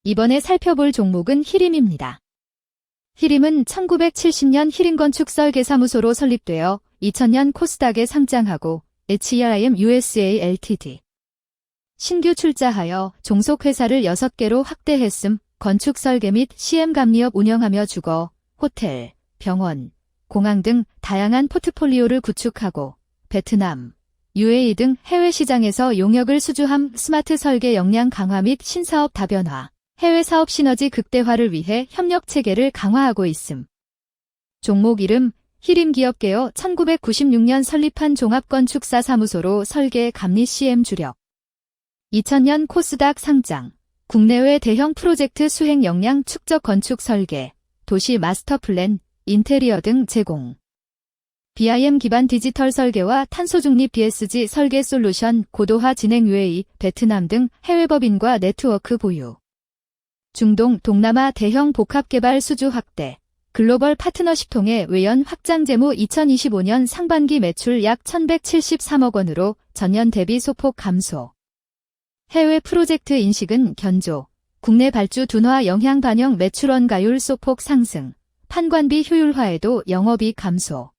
이번에 살펴볼 종목은 히림입니다. 히림은 1970년 히림건축설계사무소로 설립되어 2000년 코스닥에 상장하고 HERIM USA Ltd. 신규 출자하여 종속회사를 6개로 확대했음. 건축설계 및 CM감리업 운영하며 주거, 호텔, 병원, 공항 등 다양한 포트폴리오를 구축하고 베트남, UAE 등 해외 시장에서 용역을 수주함. 스마트 설계 역량 강화 및 신사업 다변화, 해외 사업 시너지 극대화를 위해 협력 체계를 강화하고 있음. 종목 이름 히림기업계여 1996년 설립한 종합건축사 사무소로 설계 감리 CM 주력. 2000년 코스닥 상장. 국내외 대형 프로젝트 수행 역량 축적 건축 설계, 도시 마스터 플랜, 인테리어 등 제공. BIM 기반 디지털 설계와 탄소 중립 ESG 설계 솔루션 고도화 진행. UAE, 베트남 등 해외 법인과 네트워크 보유. 중동, 동남아 대형 복합 개발 수주 확대. 글로벌 파트너십 통해 외연 확장. 재무 2025년 상반기 매출 약 1173억 원으로 전년 대비 소폭 감소. 해외 프로젝트 인식은 견조. 국내 발주 둔화 영향 반영. 매출 원가율 소폭 상승. 판관비 효율화에도 영업이익 감소.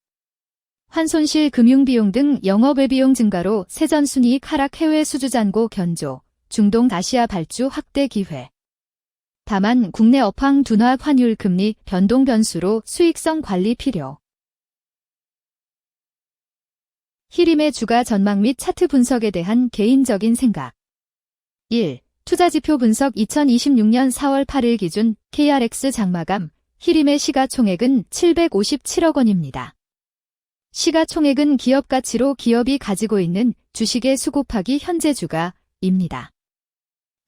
환손실 금융비용 등 영업외비용 증가로 세전순이익 하락. 해외 수주 잔고 견조. 중동 아시아 발주 확대 기회. 다만 국내 업황 둔화 환율 금리 변동 변수로 수익성 관리 필요. 히림의 주가 전망 및 차트 분석에 대한 개인적인 생각. 1. 투자지표 분석. 2026년 4월 8일 기준 KRX 장마감 히림의 시가총액은 757억 원입니다. 시가총액은 기업가치로 기업이 가지고 있는 주식의 수 곱하기 현재 주가입니다.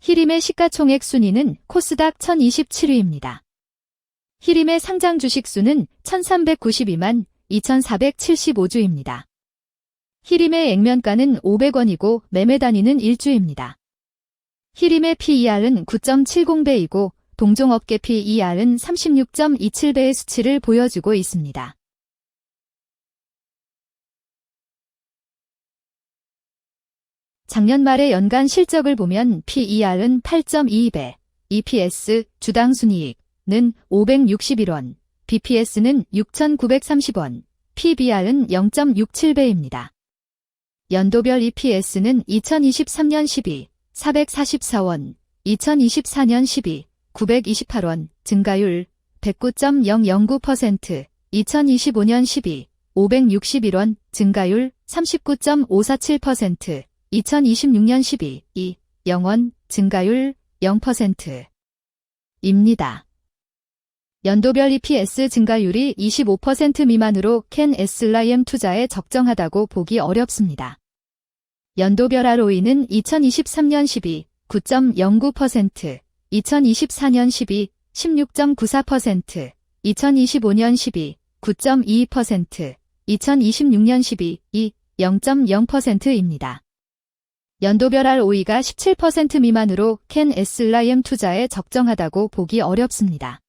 히림의 시가총액 순위는 코스닥 1027위입니다. 히림의 상장 주식 수는 1392만 2475주입니다. 히림의 액면가는 500원이고 매매 단위는 1주입니다. 히림의 PER은 9.70배이고 동종업계 PER은 36.27배의 수치를 보여주고 있습니다. 작년 말의 연간 실적을 보면 PER은 8.22배, EPS, 주당 순이익은 561원, BPS는 6,930원, PBR은 0.67배입니다. 연도별 EPS는 2023년 12, 444원, 2024년 12, 928원, 증가율 109.009%, 2025년 12, 561원, 증가율 39.547%, 2026년 12, 2, 0원, 증가율 0%입니다. 연도별 EPS 증가율이 25% 미만으로 캔 SLIM 투자에 적정하다고 보기 어렵습니다. 연도별 ROE는 2023년 12, 9.09%, 2024년 12, 16.94%, 2025년 12, 9.22%, 2026년 12, 2, 0.0%입니다. 연도별 ROE가 17% 미만으로 캔 SLIM 투자에 적정하다고 보기 어렵습니다.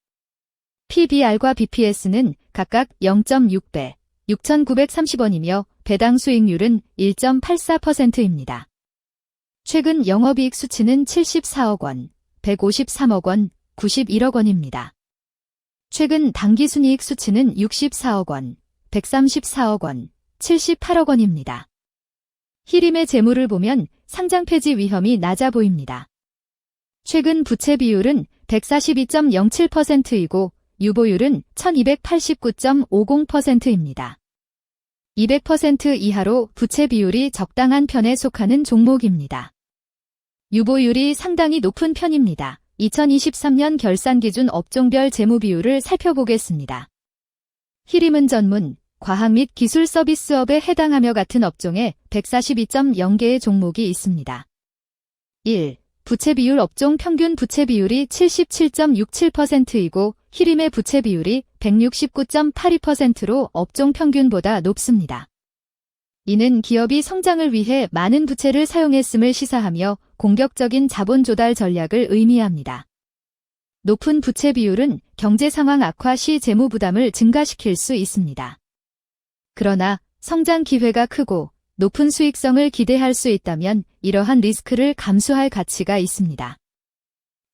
PBR과 BPS는 각각 0.6배, 6,930원이며 배당 수익률은 1.84%입니다. 최근 영업이익 수치는 74억 원, 153억 원, 91억 원입니다. 최근 당기순이익 수치는 64억 원, 134억 원, 78억 원입니다. 히림의 재물을 보면 상장 폐지 위험이 낮아 보입니다. 최근 부채 비율은 142.07%이고 유보율은 1289.50%입니다. 200% 이하로 부채 비율이 적당한 편에 속하는 종목입니다. 유보율이 상당히 높은 편입니다. 2023년 결산 기준 업종별 재무 비율을 살펴보겠습니다. 히림은 전문, 과학 및 기술 서비스업에 해당하며 같은 업종에 142.0개의 종목이 있습니다. 1. 부채 비율. 업종 평균 부채 비율이 77.67%이고 히림의 부채 비율이 169.82%로 업종 평균보다 높습니다. 이는 기업이 성장을 위해 많은 부채를 사용했음을 시사하며 공격적인 자본 조달 전략을 의미합니다. 높은 부채 비율은 경제 상황 악화 시 재무 부담을 증가시킬 수 있습니다. 그러나 성장 기회가 크고 높은 수익성을 기대할 수 있다면 이러한 리스크를 감수할 가치가 있습니다.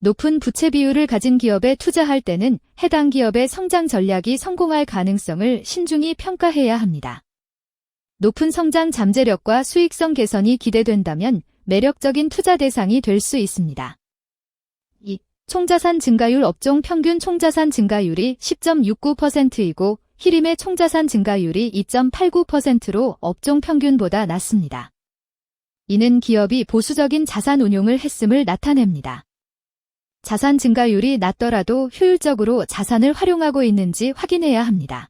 높은 부채 비율을 가진 기업에 투자할 때는 해당 기업의 성장 전략이 성공할 가능성을 신중히 평가해야 합니다. 높은 성장 잠재력과 수익성 개선이 기대된다면 매력적인 투자 대상이 될 수 있습니다. 2. 총자산 증가율 업종 평균 총자산 증가율이 10.69%이고 히림의 총자산 증가율이 2.89%로 업종 평균보다 낮습니다. 이는 기업이 보수적인 자산 운용을 했음을 나타냅니다. 자산 증가율이 낮더라도 효율적으로 자산을 활용하고 있는지 확인해야 합니다.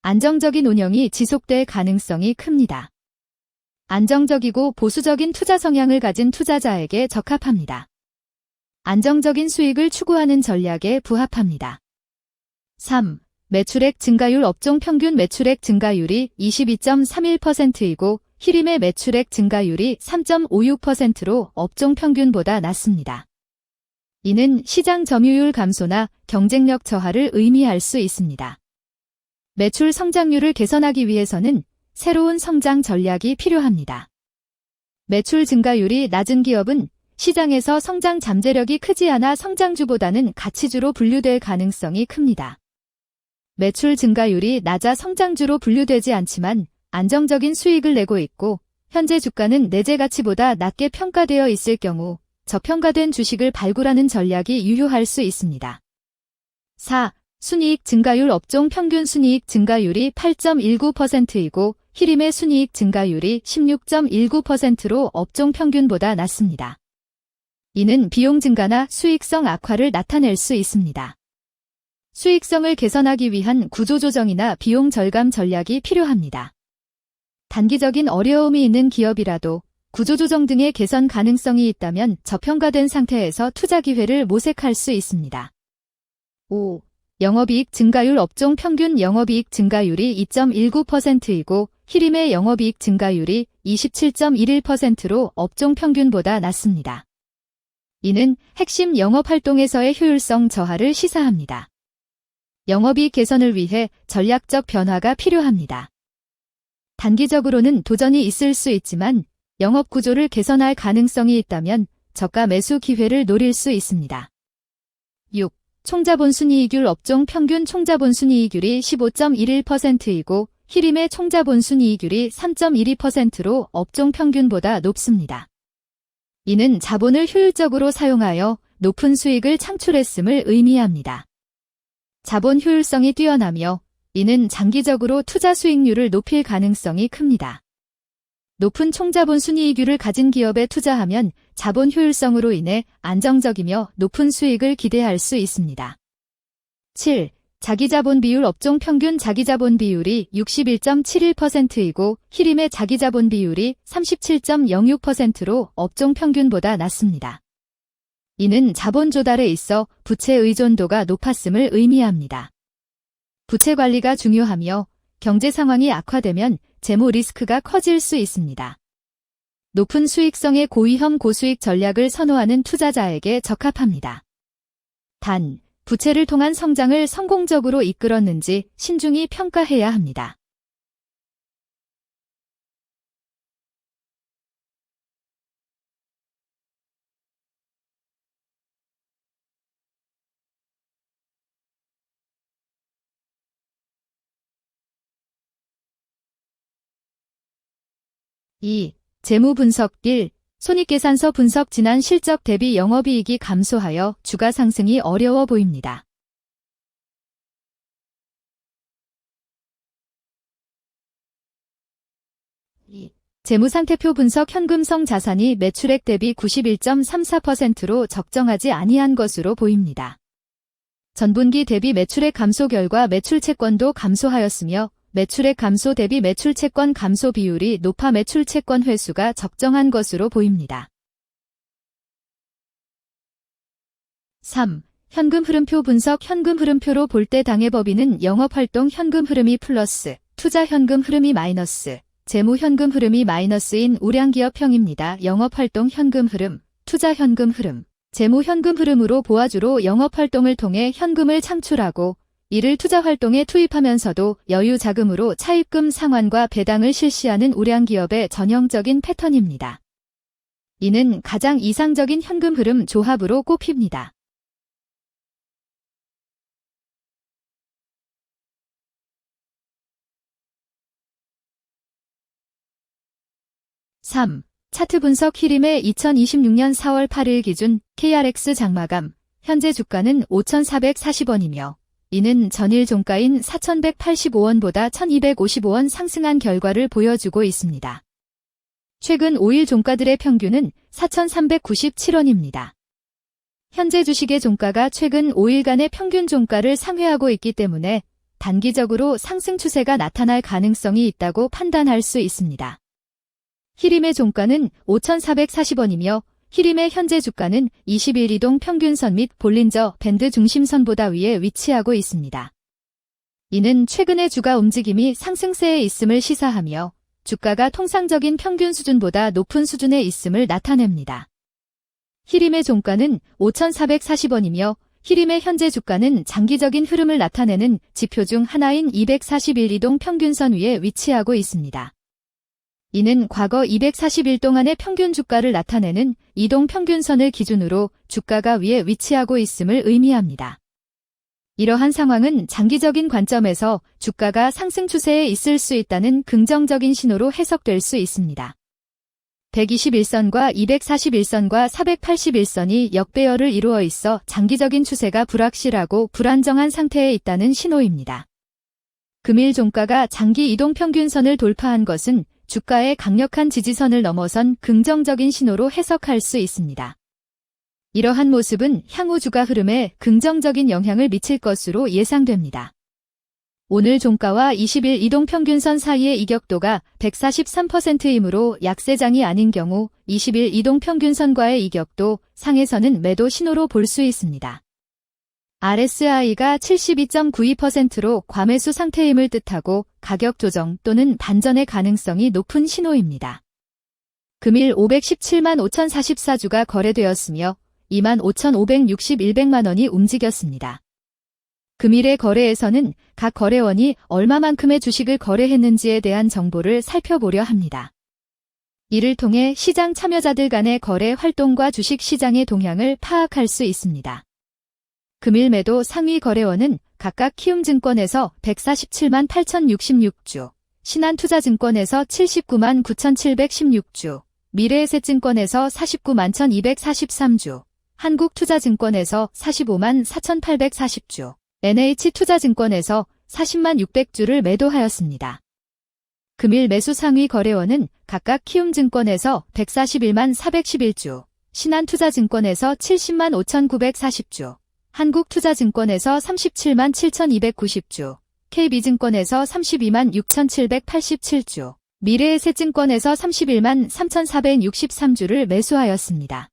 안정적인 운영이 지속될 가능성이 큽니다. 안정적이고 보수적인 투자 성향을 가진 투자자에게 적합합니다. 안정적인 수익을 추구하는 전략에 부합합니다. 3. 매출액 증가율 업종 평균 매출액 증가율이 22.31%이고 히림의 매출액 증가율이 3.56%로 업종 평균보다 낮습니다. 이는 시장 점유율 감소나 경쟁력 저하를 의미할 수 있습니다. 매출 성장률을 개선하기 위해서는 새로운 성장 전략이 필요합니다. 매출 증가율이 낮은 기업은 시장에서 성장 잠재력이 크지 않아 성장주보다는 가치주로 분류될 가능성이 큽니다. 매출 증가율이 낮아 성장주로 분류되지 않지만 안정적인 수익을 내고 있고 현재 주가는 내재 가치보다 낮게 평가되어 있을 경우 저평가된 주식을 발굴하는 전략이 유효할 수 있습니다. 4. 순이익 증가율 업종 평균 순이익 증가율이 8.19%이고 히림의 순이익 증가율이 16.19%로 업종 평균보다 낮습니다. 이는 비용 증가나 수익성 악화를 나타낼 수 있습니다. 수익성을 개선하기 위한 구조조정이나 비용 절감 전략이 필요합니다. 단기적인 어려움이 있는 기업이라도 구조조정 등의 개선 가능성이 있다면 저평가된 상태에서 투자 기회를 모색할 수 있습니다. 5. 영업이익 증가율 업종 평균 영업이익 증가율이 2.19%이고 히림의 영업이익 증가율이 27.11%로 업종 평균보다 낮습니다. 이는 핵심 영업활동에서의 효율성 저하를 시사합니다. 영업이익 개선을 위해 전략적 변화가 필요합니다. 단기적으로는 도전이 있을 수 있지만 영업 구조를 개선할 가능성이 있다면 저가 매수 기회를 노릴 수 있습니다. 6. 총자본 순이익률 업종 평균 총자본 순이익률이 15.11%이고 히림의 총자본 순이익률이 3.12%로 업종 평균보다 높습니다. 이는 자본을 효율적으로 사용하여 높은 수익을 창출했음을 의미합니다. 자본 효율성이 뛰어나며 이는 장기적으로 투자 수익률을 높일 가능성이 큽니다. 높은 총자본 순이익률을 가진 기업에 투자하면 자본 효율성으로 인해 안정적이며 높은 수익을 기대할 수 있습니다. 7. 자기자본 비율 업종 평균 자기자본 비율이 61.71%이고 히림의 자기자본 비율이 37.06%로 업종 평균보다 낮습니다. 이는 자본 조달에 있어 부채 의존도가 높았음을 의미합니다. 부채 관리가 중요하며 경제 상황이 악화되면 재무 리스크가 커질 수 있습니다. 높은 수익성의 고위험 고수익 전략을 선호하는 투자자에게 적합합니다. 단, 부채를 통한 성장을 성공적으로 이끌었는지 신중히 평가해야 합니다. (2) 재무 분석 1. 손익계산서 분석 지난 실적 대비 영업이익이 감소하여 주가 상승이 어려워 보입니다. 재무상태표 분석 현금성 자산이 매출액 대비 91.34%로 적정하지 아니한 것으로 보입니다. 전분기 대비 매출액 감소 결과 매출채권도 감소하였으며 매출액 감소 대비 매출채권 감소 비율이 높아 매출채권 회수가 적정한 것으로 보입니다. 3. 현금 흐름표 분석 현금 흐름표로 볼 때 당해법인은 영업활동 현금 흐름이 플러스, 투자 현금 흐름이 마이너스, 재무 현금 흐름이 마이너스인 우량기업형입니다. 영업활동 현금 흐름, 투자 현금 흐름, 재무 현금 흐름으로 보아주로 영업활동을 통해 현금을 창출하고 이를 투자활동에 투입하면서도 여유 자금으로 차입금 상환과 배당을 실시하는 우량기업의 전형적인 패턴입니다. 이는 가장 이상적인 현금 흐름 조합으로 꼽힙니다. (3) 차트 분석 히림의 2026년 4월 8일 기준 KRX 장마감, 현재 주가는 5,440원이며 이는 전일 종가인 4,185원보다 1,255원 상승한 결과를 보여주고 있습니다. 최근 5일 종가들의 평균은 4,397원입니다. 현재 주식의 종가가 최근 5일간의 평균 종가를 상회하고 있기 때문에 단기적으로 상승 추세가 나타날 가능성이 있다고 판단할 수 있습니다. 히림의 종가는 5,440원이며 히림의 현재 주가는 20일 이동 평균선 및 볼린저 밴드 중심선보다 위에 위치하고 있습니다. 이는 최근의 주가 움직임이 상승세에 있음을 시사하며 주가가 통상적인 평균 수준보다 높은 수준에 있음을 나타냅니다. 히림의 종가는 5,440원이며 히림의 현재 주가는 장기적인 흐름을 나타내는 지표 중 하나인 241 이동 평균선 위에 위치하고 있습니다. 이는 과거 241 동안의 평균 주가를 나타내는 이동 평균선을 기준으로 주가가 위에 위치하고 있음을 의미합니다. 이러한 상황은 장기적인 관점에서 주가가 상승 추세에 있을 수 있다는 긍정적인 신호로 해석될 수 있습니다. 121선과 241선과 481선이 역배열을 이루어 있어 장기적인 추세가 불확실하고 불안정한 상태에 있다는 신호입니다. 금일 종가가 장기 이동 평균선을 돌파한 것은 주가의 강력한 지지선을 넘어선 긍정적인 신호로 해석할 수 있습니다. 이러한 모습은 향후 주가 흐름에 긍정적인 영향을 미칠 것으로 예상됩니다. 오늘 종가와 20일 이동평균선 사이의 이격도가 143%이므로 약세장이 아닌 경우 20일 이동평균선과의 이격도 상에서는 매도 신호로 볼 수 있습니다. RSI가 72.92%로 과매수 상태임을 뜻하고 가격 조정 또는 반전의 가능성이 높은 신호입니다. 금일 517만 5,044주가 거래되었으며 25,561백만 원이 움직였습니다. 금일의 거래에서는 각 거래원이 얼마만큼의 주식을 거래했는지에 대한 정보를 살펴보려 합니다. 이를 통해 시장 참여자들 간의 거래 활동과 주식 시장의 동향을 파악할 수 있습니다. 금일 매도 상위 거래원은 각각 키움증권에서 147만 8,066주, 신한투자증권에서 79만 9,716주, 미래에셋증권에서 49만 1,243주, 한국투자증권에서 45만 4,840주, NH투자증권에서 40만 600주를 매도하였습니다. 금일 매수 상위 거래원은 각각 키움증권에서 141만 411주, 신한투자증권에서 70만 5,940주, 한국투자증권에서 37만 7,290주, KB증권에서 32만 6,787주, 미래에셋증권에서 31만 3,463주를 매수하였습니다.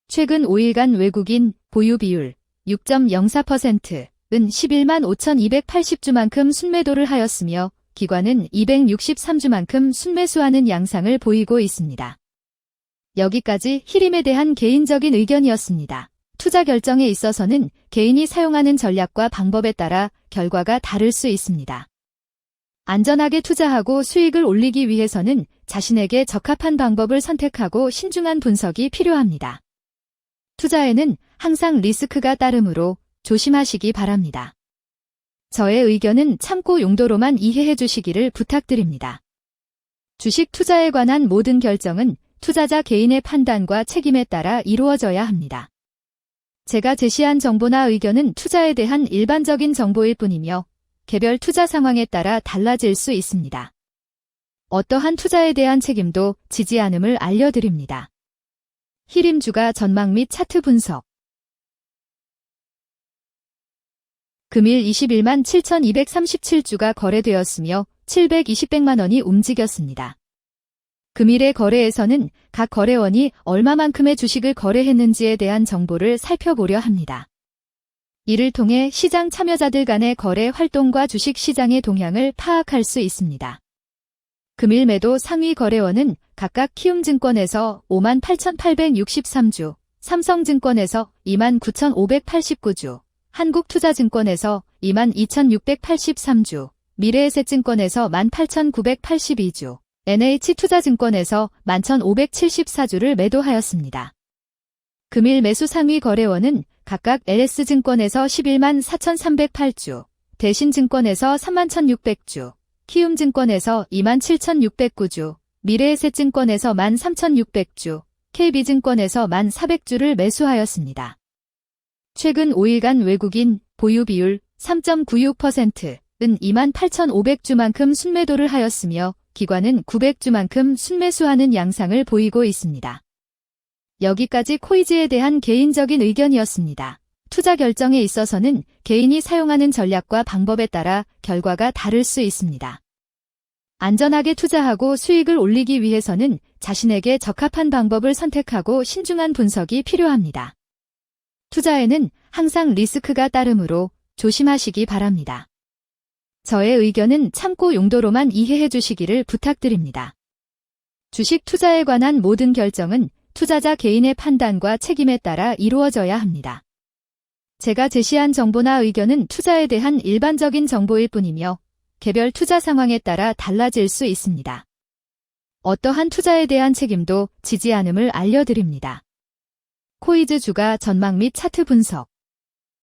최근 5일간 외국인 보유 비율 6.04%은 11만 5,280주만큼 순매도를 하였으며 기관은 263주만큼 순매수하는 양상을 보이고 있습니다. 여기까지 히림에 대한 개인적인 의견이었습니다. 투자 결정에 있어서는 개인이 사용하는 전략과 방법에 따라 결과가 다를 수 있습니다. 안전하게 투자하고 수익을 올리기 위해서는 자신에게 적합한 방법을 선택하고 신중한 분석이 필요합니다. 투자에는 항상 리스크가 따르므로 조심하시기 바랍니다. 저의 의견은 참고 용도로만 이해해 주시기를 부탁드립니다. 주식 투자에 관한 모든 결정은 투자자 개인의 판단과 책임에 따라 이루어져야 합니다. 제가 제시한 정보나 의견은 투자에 대한 일반적인 정보일 뿐이며 개별 투자 상황에 따라 달라질 수 있습니다. 어떠한 투자에 대한 책임도 지지 않음을 알려드립니다. 히림 주가 전망 및 차트 분석. 금일 21만 7,237주가 거래되었으며 720백만 원이 움직였습니다. 금일의 거래에서는 각 거래원이 얼마만큼의 주식을 거래했는지에 대한 정보를 살펴보려 합니다. 이를 통해 시장 참여자들 간의 거래 활동과 주식 시장의 동향을 파악할 수 있습니다. 금일 매도 상위 거래원은 각각 키움증권에서 5만 8,863주, 삼성증권에서 2만 9,589주, 한국투자증권에서 2만 2,683주, 미래에셋증권에서 1만 8,982주, NH투자증권에서 11,574주를 매도하였습니다. 금일 매수 상위 거래원은 각각 LS증권에서 11만 4,308주, 대신증권에서 31,600주, 키움증권에서 27,609주, 미래에셋증권에서 13,600주, KB증권에서 1,400주를 매수하였습니다. 최근 5일간 외국인 보유 비율 3.96%은 28,500주만큼 순매도를 하였으며 기관은 900주만큼 순매수하는 양상을 보이고 있습니다. 여기까지 코이즈에 대한 개인적인 의견이었습니다. 투자 결정에 있어서는 개인이 사용하는 전략과 방법에 따라 결과가 다를 수 있습니다. 안전하게 투자하고 수익을 올리기 위해서는 자신에게 적합한 방법을 선택하고 신중한 분석이 필요합니다. 투자에는 항상 리스크가 따르므로 조심하시기 바랍니다. 저의 의견은 참고 용도로만 이해해 주시기를 부탁드립니다. 주식 투자에 관한 모든 결정은 투자자 개인의 판단과 책임에 따라 이루어져야 합니다. 제가 제시한 정보나 의견은 투자에 대한 일반적인 정보일 뿐이며 개별 투자 상황에 따라 달라질 수 있습니다. 어떠한 투자에 대한 책임도 지지 않음을 알려드립니다. 코이즈 주가 전망 및 차트 분석